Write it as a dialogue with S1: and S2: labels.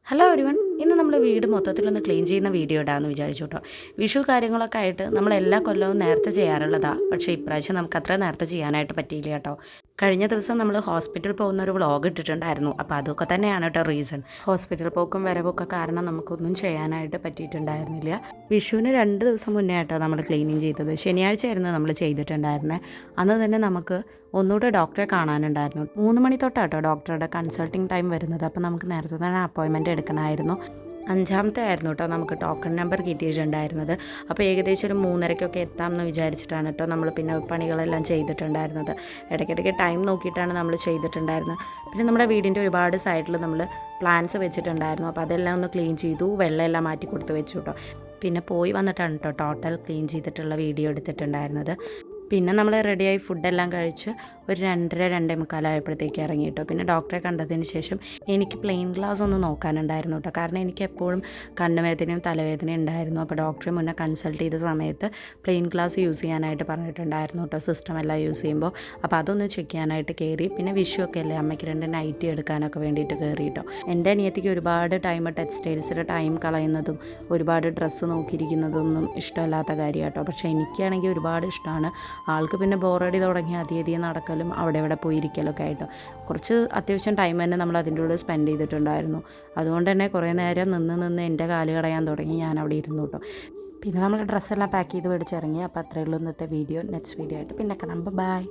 S1: Hello everyone, ഇന്ന് നമ്മൾ വീട് മൊത്തത്തിലൊന്ന് ക്ലീൻ ചെയ്യുന്ന വീഡിയോ ഇടാമെന്ന് വിചാരിച്ചു കേട്ടോ. വിഷു കാര്യങ്ങളൊക്കെ ആയിട്ട് നമ്മൾ എല്ലാ കൊല്ലവും നേരത്തെ ചെയ്യാറുള്ളതാണ്. പക്ഷേ ഇപ്രാവശ്യം നമുക്ക് അത്ര നേരത്തെ ചെയ്യാനായിട്ട് പറ്റിയില്ല കേട്ടോ. കഴിഞ്ഞ ദിവസം നമ്മൾ ഹോസ്പിറ്റലിൽ പോകുന്ന ഒരു വ്ളോഗ് ഇട്ടിട്ടുണ്ടായിരുന്നു. അപ്പോൾ അതൊക്കെ തന്നെയാണ് കേട്ടോ റീസൺ. ഹോസ്പിറ്റൽ പോക്കും വരവൊക്കെ കാരണം നമുക്കൊന്നും ചെയ്യാനായിട്ട് പറ്റിയിട്ടുണ്ടായിരുന്നില്ല. വിഷുവിന് 2 ദിവസം മുന്നേ ആയിട്ടോ നമ്മൾ ക്ലീനിങ് ചെയ്തത്. ശനിയാഴ്ച ആയിരുന്നു നമ്മൾ ചെയ്തിട്ടുണ്ടായിരുന്നത്. അന്ന് തന്നെ നമുക്ക് ഒന്നുകൂടെ ഡോക്ടറെ കാണാനുണ്ടായിരുന്നു. 3 മണി തൊട്ടാട്ടോ ഡോക്ടറുടെ കൺസൾട്ടിങ് ടൈം വരുന്നത്. അപ്പോൾ നമുക്ക് നേരത്തെ തന്നെ അപ്പോയിൻമെൻറ്റ് എടുക്കണമായിരുന്നു. 5-ാമത്തെ ആയിരുന്നു കേട്ടോ നമുക്ക് ടോക്കൺ നമ്പർ കിട്ടിയിട്ടുണ്ടായിരുന്നത്. അപ്പോൾ ഏകദേശം ഒരു 3:30-ക്കൊക്കെ എത്താമെന്ന് വിചാരിച്ചിട്ടാണ് കേട്ടോ നമ്മൾ പിന്നെ പണികളെല്ലാം ചെയ്തിട്ടുണ്ടായിരുന്നത്. ഇടയ്ക്കിടയ്ക്ക് ടൈം നോക്കിയിട്ടാണ് നമ്മൾ ചെയ്തിട്ടുണ്ടായിരുന്നത്. പിന്നെ നമ്മുടെ വീടിൻ്റെ ഒരുപാട് സൈഡിൽ നമ്മൾ പ്ലാന്റ്സ് വെച്ചിട്ടുണ്ടായിരുന്നു. അപ്പോൾ അതെല്ലാം ഒന്ന് ക്ലീൻ ചെയ്തു, വെള്ളമെല്ലാം മാറ്റി കൊടുത്ത് വെച്ചു കേട്ടോ. പിന്നെ പോയി വന്നിട്ടാണ് കേട്ടോ ടോട്ടൽ ക്ലീൻ ചെയ്തിട്ടുള്ള വീഡിയോ എടുത്തിട്ടുണ്ടായിരുന്നത്. പിന്നെ നമ്മൾ റെഡിയായി ഫുഡെല്ലാം കഴിച്ച് ഒരു 2:30-2:45 ആയപ്പോഴത്തേക്ക് ഇറങ്ങി കേട്ടോ. പിന്നെ ഡോക്ടറെ കണ്ടതിന് ശേഷം എനിക്ക് പ്ലെയിൻ ഗ്ലാസ് ഒന്ന് നോക്കാനുണ്ടായിരുന്നു കേട്ടോ. കാരണം എനിക്ക് എപ്പോഴും കണ്ണുവേദനയും തലവേദനയും ഉണ്ടായിരുന്നു. അപ്പോൾ ഡോക്ടറെ മുന്നേ കൺസൾട്ട് ചെയ്ത സമയത്ത് പ്ലെയിൻ ഗ്ലാസ് യൂസ് ചെയ്യാനായിട്ട് പറഞ്ഞിട്ടുണ്ടായിരുന്നു കേട്ടോ, സിസ്റ്റം എല്ലാം യൂസ് ചെയ്യുമ്പോൾ. അപ്പോൾ അതൊന്ന് ചെക്ക് ചെയ്യാനായിട്ട് കയറി. പിന്നെ വിഷുവൊക്കെ അല്ലേ, അമ്മയ്ക്ക് 2 നൈറ്റി എടുക്കാനൊക്കെ വേണ്ടിയിട്ട് കയറി കേട്ടോ. എൻ്റെ അനിയത്തിക്ക് ഒരുപാട് ടൈം ടെക്സ്റ്റൈൽസിൻ്റെ ടൈം കളയുന്നതും ഒരുപാട് ഡ്രസ്സ് നോക്കിയിരിക്കുന്നതൊന്നും ഇഷ്ടമല്ലാത്ത കാര്യം കേട്ടോ. പക്ഷേ എനിക്കാണെങ്കിൽ ഒരുപാട് ഇഷ്ടമാണ്. ആൾക്ക് പിന്നെ ബോറടി തുടങ്ങി അധികം നടക്കലും അവിടെ ഇവിടെ പോയിരിക്കലൊക്കെ ആയിട്ടോ. കുറച്ച് അത്യാവശ്യം ടൈം തന്നെ നമ്മൾ അതിൻ്റെ ഉള്ളിൽ സ്പെൻഡ് ചെയ്തിട്ടുണ്ടായിരുന്നു. അതുകൊണ്ട് തന്നെ കുറേ നേരം നിന്ന് എൻ്റെ കാല് കടയാൻ തുടങ്ങി. ഞാൻ അവിടെ ഇരുന്നു കേട്ടോ. പിന്നെ നമ്മൾ ഡ്രസ്സെല്ലാം പാക്ക് ചെയ്ത് മേടിച്ചിറങ്ങി. അപ്പോൾ അത്രയേ ഉള്ളൂ ഇന്നത്തെ വീഡിയോ. നെക്സ്റ്റ് വീഡിയോ ആയിട്ട് പിന്നെ കാണാം. ബൈ.